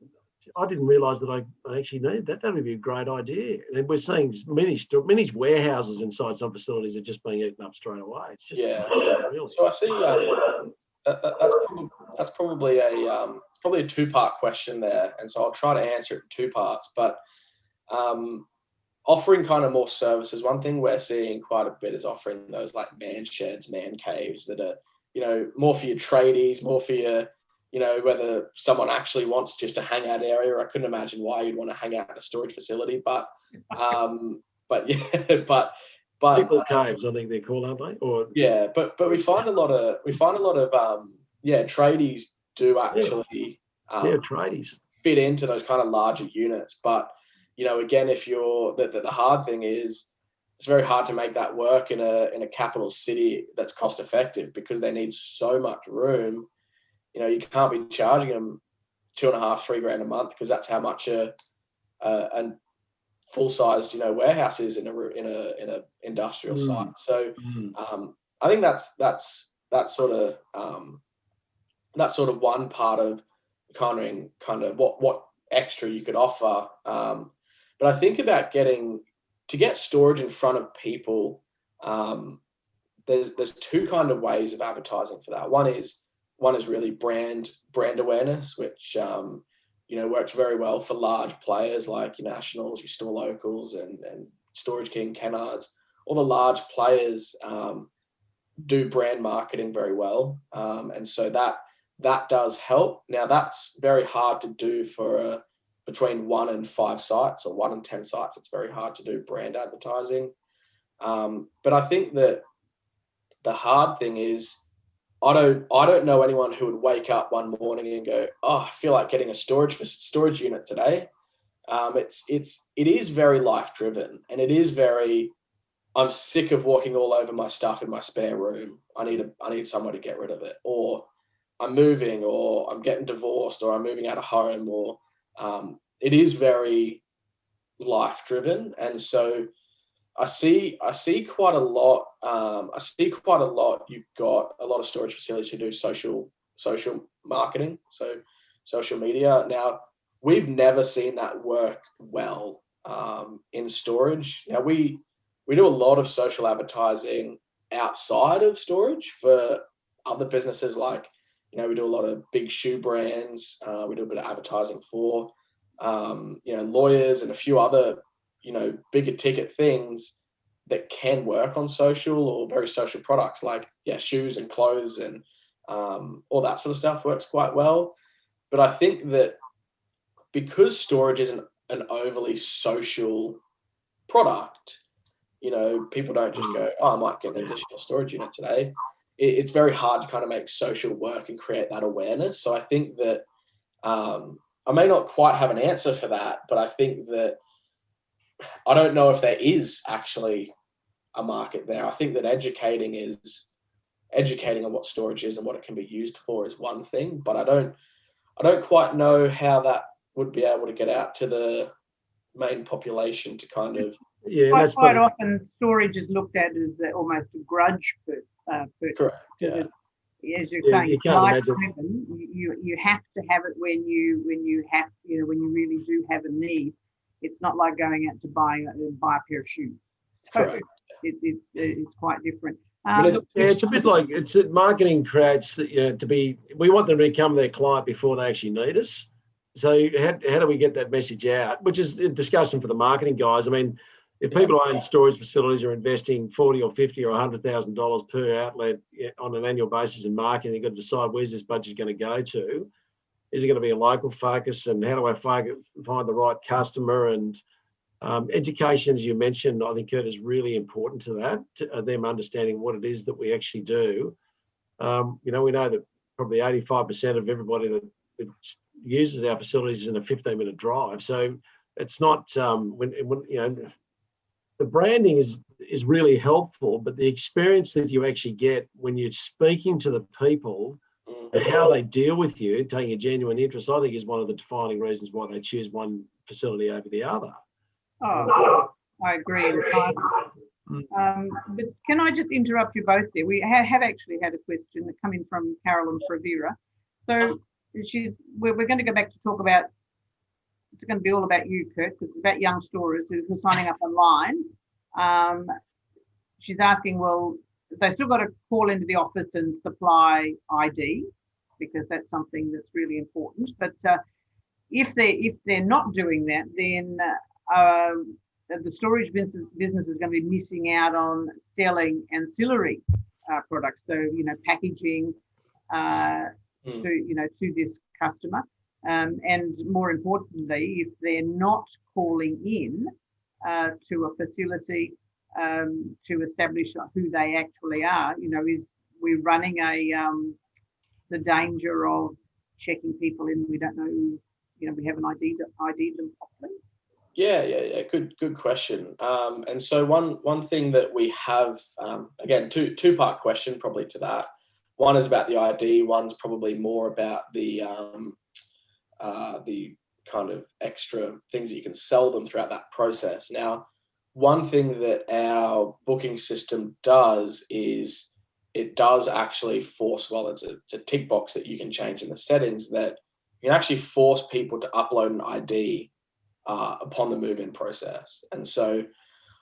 I didn't realise that I actually need that. That would be a great idea. And we're seeing many warehouses inside some facilities are just being eaten up straight away. It's just really.
So I see that's probably a two-part question there, and so I'll try to answer it in two parts. But offering kind of more services, one thing we're seeing quite a bit is offering those like man sheds, man caves that are more for your tradies, more for your whether someone actually wants just a hangout area. I couldn't imagine why you'd want to hang out in a storage facility, but
people caves, I think they're called, aren't they? Or
but we find a lot of tradies do actually
tradies
fit into those kind of larger units. But again, if you're the hard thing is it's very hard to make that work in a capital city that's cost effective, because they need so much room. You can't be charging them $2,500-3,000 a month, because that's how much a full-sized warehouse is in a industrial site. So I think that's sort of one part of kind of what extra you could offer. But I think about to get storage in front of people, there's two kind of ways of advertising for that. One is really brand awareness, which works very well for large players like your Nationals, your StoreLocals, and Storage King, Kennards. All the large players do brand marketing very well, and so that does help. Now that's very hard to do for between 1 and 5 sites or 1 and 10 sites. It's very hard to do brand advertising. But I think that the hard thing is I don't know anyone who would wake up one morning and go, oh, I feel like getting a storage unit today. It is very life driven, and it is very, I'm sick of walking all over my stuff in my spare room. I need somewhere to get rid of it. Or I'm moving, or I'm getting divorced, or I'm moving out of home, or it is very life driven. And so I see quite a lot. You've got a lot of storage facilities who do social marketing, so social media. Now, we've never seen that work well in storage. Now, we do a lot of social advertising outside of storage for other businesses, like, we do a lot of big shoe brands. We do a bit of advertising for lawyers and a few other bigger ticket things that can work on social, or very social products like shoes and clothes and all that sort of stuff works quite well. But I think that because storage isn't an overly social product, people don't just go, oh, I might get an additional storage unit today. It's very hard to kind of make social work and create that awareness. So I think that I may not quite have an answer for that, but I think that I don't know if there is actually a market there. I think that educating on what storage is and what it can be used for is one thing, but I don't quite know how that would be able to get out to the main population to kind of.
Yeah,
that's quite often storage is looked at as almost a grudge purchase.
Correct. Yeah.
As you're saying,
you can't imagine.
You have to have it when you really do have a need. It's not like going out to buy a pair of shoes. So
Correct.
It's quite different.
It's a bit like marketing creates to be. We want them to become their client before they actually need us. So how do we get that message out? Which is a discussion for the marketing guys. I mean, if people own storage facilities are investing $40,000 or $50,000 or $100,000 per outlet on an annual basis in marketing, they've got to decide where's this budget going to go to. Is it going to be a local focus, and how do I find the right customer? And education, as you mentioned, I think, Kurt, is really important to that, to them understanding what it is that we actually do. We know that probably 85% of everybody that uses our facilities is in a 15-minute drive. So it's not the branding is really helpful, but the experience that you actually get when you're speaking to the people and how they deal with you, taking a genuine interest, I think is one of the defining reasons why they choose one facility over the other.
Oh, I agree entirely. But can I just interrupt you both there? We have actually had a question that come in from Carolyn Prevera. So we're going to go back to talk about, it's going to be all about you, Kurt, because it's about young storers who are signing up online. She's asking, well, they still got to call into the office and supply ID, because that's something that's really important. But if they're not doing that, then the storage business is going to be missing out on selling ancillary products. So packaging to this customer, and more importantly, if they're not calling in to a facility to establish who they actually are, is we're running the danger of checking people in. We don't know, we haven't ID'd them properly.
Yeah. Good question. And so one thing that we have, again, two-part question probably to that. One is about the ID. One's probably more about the kind of extra things that you can sell them throughout that process. Now, one thing that our booking system does is it does actually force, it's a tick box that you can change in the settings, that you can actually force people to upload an ID upon the move-in process. And so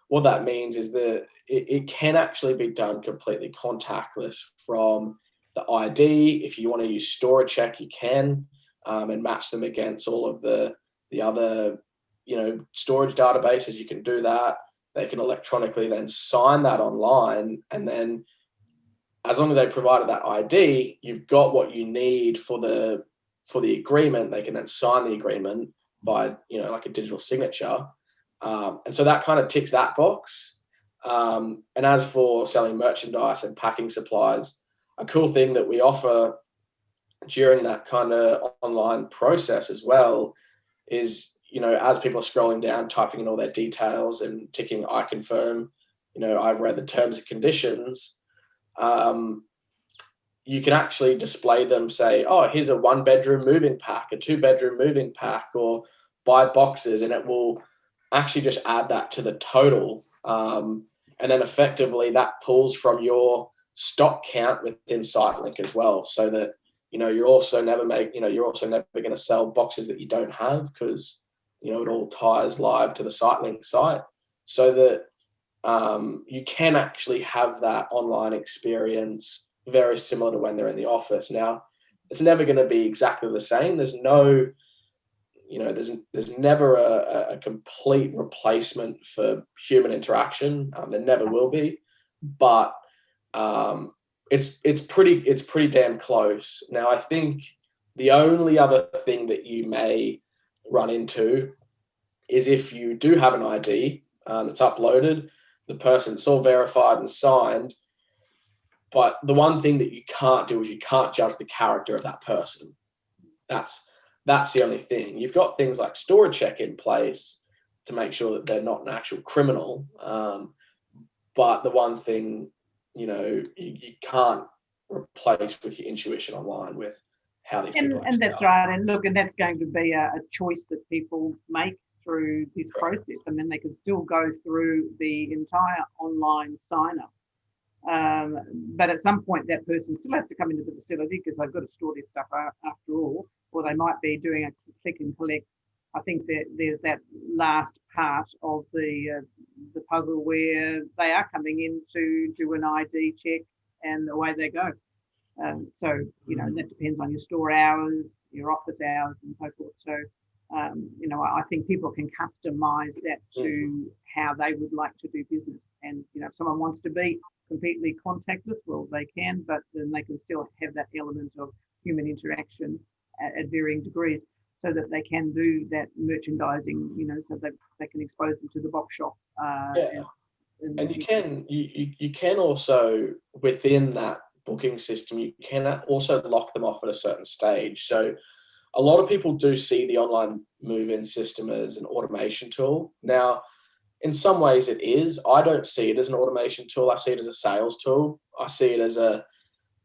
what that means is that it can actually be done completely contactless from the ID. If you want to use StoraCheck, you can, and match them against all of the other storage databases. You can do that. They can electronically then sign that online, and then as long as they provided that ID, you've got what you need for the agreement. They can then sign the agreement by like a digital signature, and so that kind of ticks that box. And as for selling merchandise and packing supplies, a cool thing that we offer during that kind of online process as well is, as people are scrolling down, typing in all their details and ticking I confirm, I've read the terms and conditions, you can actually display them, say, oh, here's a 1-bedroom moving pack, a 2-bedroom moving pack, or buy boxes, and it will actually just add that to the total. And then effectively that pulls from your stock count within SiteLink as well, so that, you're also never going to sell boxes that you don't have, because, it all ties live to the SiteLink site, so that you can actually have that online experience very similar to when they're in the office. Now, it's never going to be exactly the same. There's no, there's never a complete replacement for human interaction. There never will be, but it's pretty damn close. Now, I think the only other thing that you may run into is if you do have an ID that's uploaded, the person's all verified and signed, but the one thing that you can't do is you can't judge the character of that person. That's the only thing. You've got things like storage check in place to make sure that they're not an actual criminal. But the one thing, you can't replace with your intuition online with how these people
and that's
are.
right. And look, and that's going to be a choice that people make through this process. I mean, they can still go through the entire online sign up. But at some point, that person still has to come into the facility because they've got to store their stuff after all, or they might be doing a click and collect. I think that there's that last part of the puzzle where they are coming in to do an ID check and away they go. So, that depends on your store hours, your office hours and so forth. So, I think people can customize that to how they would like to do business. And, if someone wants to be completely contactless, well, they can, but then they can still have that element of human interaction at varying degrees, so that they can do that merchandising, so that they can expose them to the box shop.
And you can also, within that booking system, you can also lock them off at a certain stage. So a lot of people do see the online move-in system as an automation tool. Now, in some ways it is. I don't see it as an automation tool. I see it as a sales tool. I see it as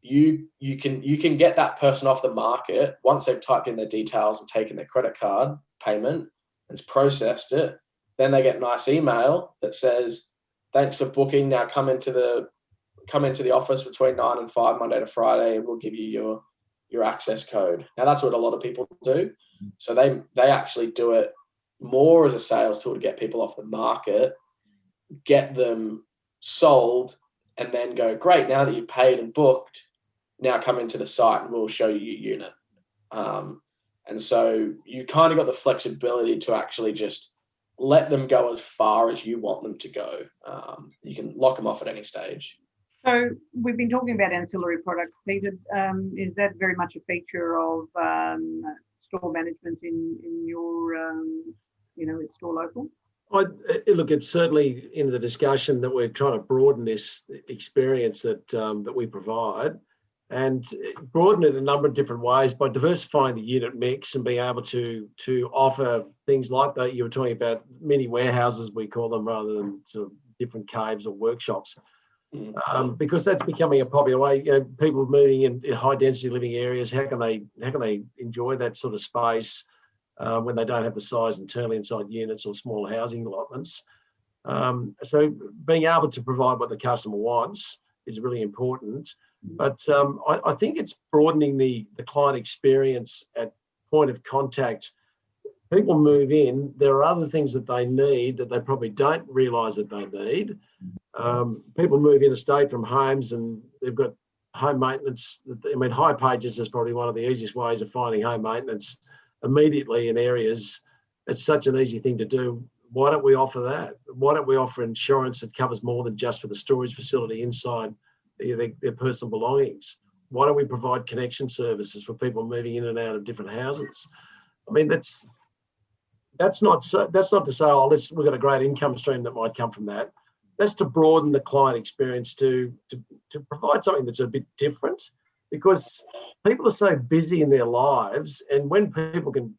you can get that person off the market once they've typed in their details and taken their credit card payment and it's processed it. Then they get a nice email that says, thanks for booking. Now come into the office between 9 and 5 Monday to Friday, and we'll give you your access code. Now that's what a lot of people do. So they actually do it more as a sales tool to get people off the market, get them sold, and then go, great, now that you've paid and booked, now come into the site and we'll show you your unit. And so you kind of got the flexibility to actually just let them go as far as you want them to go. You can lock them off at any stage.
So we've been talking about ancillary products, Peter. Is that very much a feature of store management in your, at StoreLocal?
Look, it's certainly in the discussion that we're trying to broaden this experience that we provide, and broaden it in a number of different ways by diversifying the unit mix and being able to offer things like that. You were talking about mini warehouses, we call them, rather than sort of different caves or workshops. Because that's becoming a popular way. People moving in high density living areas, how can they enjoy that sort of space when they don't have the size internally inside units or small housing allotments? So being able to provide what the customer wants is really important. But I think it's broadening the client experience at point of contact. People move in, there are other things that they need that they probably don't realise that they need. People move interstate from homes and they've got home maintenance. High pages is probably one of the easiest ways of finding home maintenance immediately in areas. It's such an easy thing to do. Why don't we offer that? Why don't we offer insurance that covers more than just for the storage facility inside their personal belongings? Why don't we provide connection services for people moving in and out of different houses? I mean, that's not to say, we've got a great income stream that might come from that. That's to broaden the client experience to provide something that's a bit different, because people are so busy in their lives, and when people can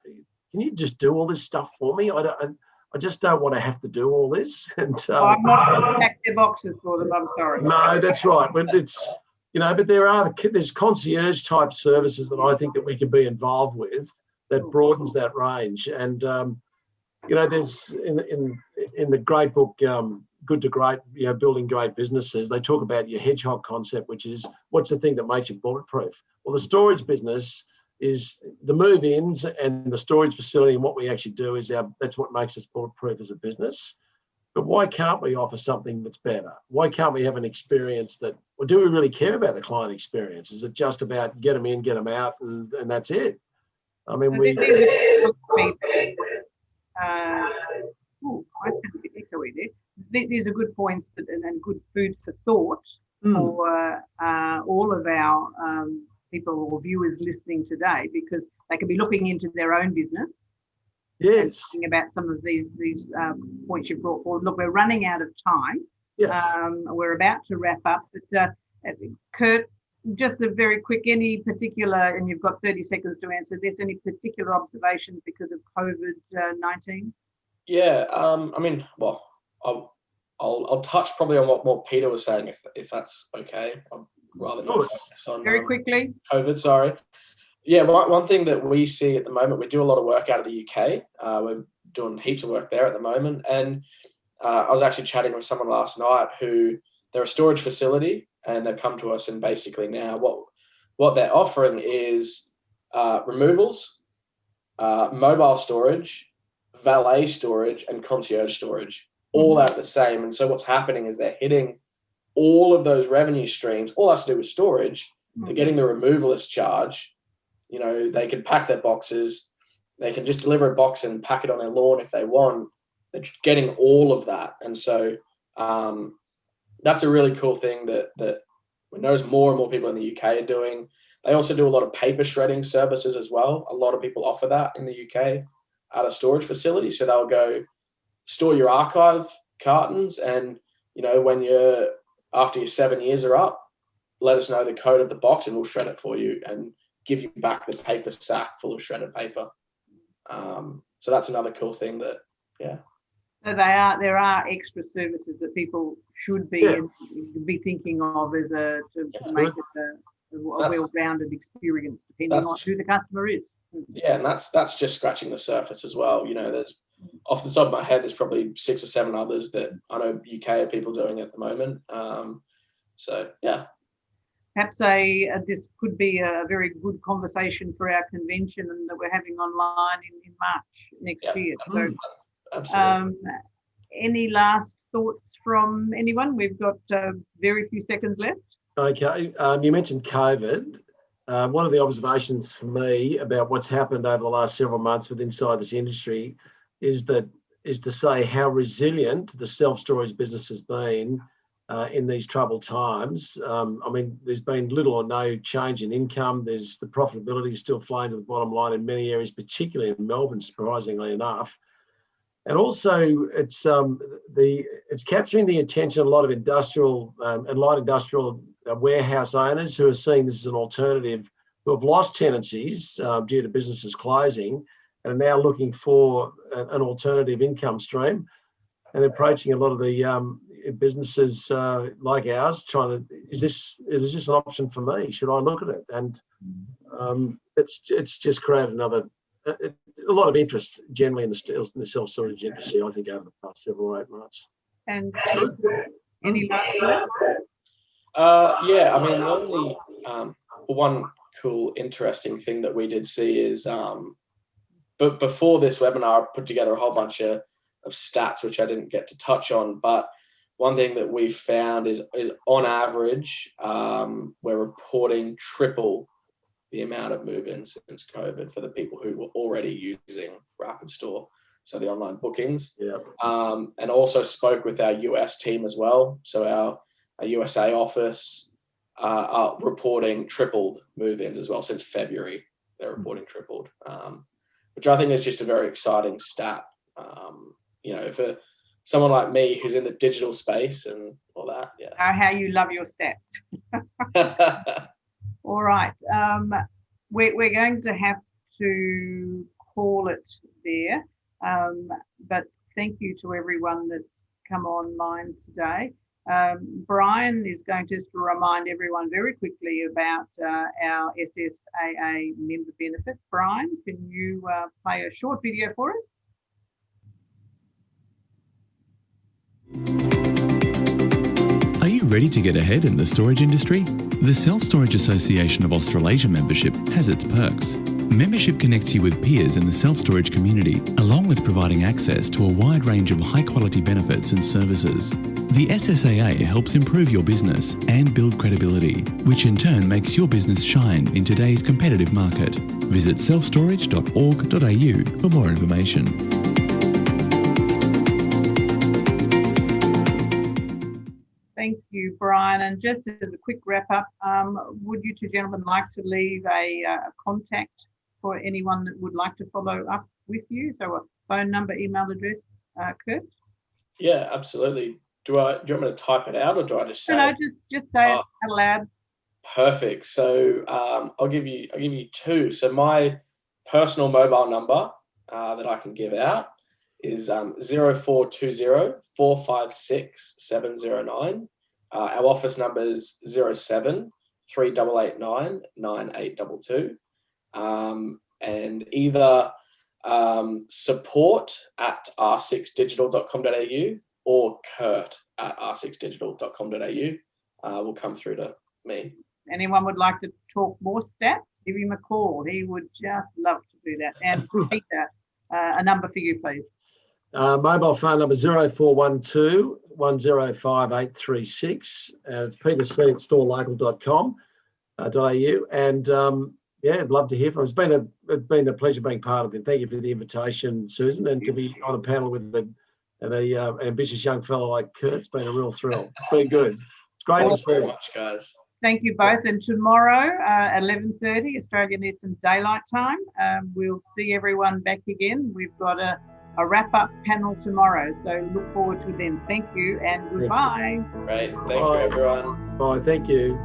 you just do all this stuff for me? I just don't want to have to do all this. And
I'm not going to pack their boxes for them. I'm sorry.
No, that's right. But but there's concierge type services that I think that we can be involved with that broadens that range. And there's in the great book Good to Great, building great businesses, they talk about your hedgehog concept, which is what's the thing that makes you bulletproof. Well, the storage business is the move-ins and the storage facility, and what we actually do is that's what makes us bulletproof as a business. But why can't we offer something that's better? Why can't we have an experience or do we really care about the client experience? Is it just about get them in, get them out, and that's it? I mean,
these are good points and good food for thought for all of our people or viewers listening today, because they can be looking into their own business.
Yes.
Thinking about some of these points you brought forward. Look, we're running out of time. Yeah. We're about to wrap up, but Kurt, just a very quick, any particular, and you've got 30 seconds to answer this, any particular observations because of COVID-19?
Yeah, I mean, well, I'll touch probably on what Peter was saying, if that's okay. I'd rather not focus on
very quickly.
COVID. Sorry. Yeah, one thing that we see at the moment, we do a lot of work out of the UK. We're doing heaps of work there at the moment, and I was actually chatting with someone last night who they're a storage facility, and they've come to us, and basically now what they're offering is removals, mobile storage, valet storage, and concierge storage, all out of the same. And so what's happening is they're hitting all of those revenue streams. All has to do with storage. They're getting the removalist charge. They can pack their boxes. They can just deliver a box and pack it on their lawn if they want. They're getting all of that. And so that's a really cool thing that we notice more and more people in the UK are doing. They also do a lot of paper shredding services as well. A lot of people offer that in the UK at a storage facility. So they'll go store your archive cartons, and after your 7 years are up, let us know the code of the box and we'll shred it for you and give you back the paper sack full of shredded paper. So that's another cool thing that, yeah.
So there are extra services that people should be thinking of to make it a well-rounded experience, depending on who the customer is.
Yeah, and that's just scratching the surface as well. There's, off the top of my head, there's probably 6 or 7 others that I know UK people doing at the moment. So yeah.
Perhaps this could be a very good conversation for our convention and that we're having online in March next year. So,
absolutely.
Any last thoughts from anyone? We've got very few seconds left.
Okay. You mentioned COVID. One of the observations for me about what's happened over the last several months inside this industry is to say how resilient the self-storage business has been in these troubled times. I mean, there's been little or no change in income. There's the profitability is still flowing to the bottom line in many areas, particularly in Melbourne, surprisingly enough. And also, it's capturing the attention of a lot of industrial and light industrial warehouse owners who are seeing this as an alternative, who have lost tenancies due to businesses closing and are now looking for an alternative income stream, and approaching a lot of the businesses like ours, is this an option for me? Should I look at it? And it's just created a lot of interest generally in the self-storage industry, I think, over the past 7 or 8 months.
And any last words?
Yeah, I mean, the only one cool, interesting thing that we did see is, but before this webinar, I put together a whole bunch of stats, which I didn't get to touch on. But one thing that we found is on average, we're reporting triple the amount of move-ins since COVID for the people who were already using Rapid Store, so the online bookings.
Yeah.
And also spoke with our US team as well. So our USA office are reporting tripled move-ins as well since February. They're reporting tripled, which I think is just a very exciting stat. For someone like me who's in the digital space and all that. Yeah.
How you love your stats. All right. We're going to have to call it there. But thank you to everyone that's come online today. Brian is going to just remind everyone very quickly about our SSAA member benefits. Brian, can you play a short video for us?
Are you ready to get ahead in the storage industry? The Self-Storage Association of Australasia membership has its perks. Membership connects you with peers in the self-storage community, along with providing access to a wide range of high-quality benefits and services. The SSAA helps improve your business and build credibility, which in turn makes your business shine in today's competitive market. Visit selfstorage.org.au for more information.
Thank you, Brian. And just as a quick wrap up, would you two gentlemen like to leave a contact for anyone that would like to follow up with you? So a phone number, email address, Kurt?
Yeah, absolutely. Do you want me to type it out, or do I just say?
No, just say it out loud.
Perfect. So I'll give you two. So my personal mobile number that I can give out is 0420 456 709. Our office number is 07 3889 9822. And either support at r6digital.com.au or Kurt at r6digital.com.au will come through to me.
Anyone would like to talk more stats, give him a call. He would just love to do that. And Peter, a number for you, please.
Mobile phone number 0412 105 836. It's Peter C at storelocal.com.au. And yeah, I'd love to hear from. It's been a pleasure being part of it. Thank you for the invitation, Susan, and to be on a panel with an ambitious young fellow like Kurt. It's been a real thrill. It's been good. It's great to
Thanks
see
very
you.
much, guys.
Thank you both. And tomorrow, 11:30 Australian Eastern Daylight Time, we'll see everyone back again. We've got a wrap-up panel tomorrow, so look forward to them. Thank you and goodbye.
Great. Thank you, everyone.
Bye. Thank you.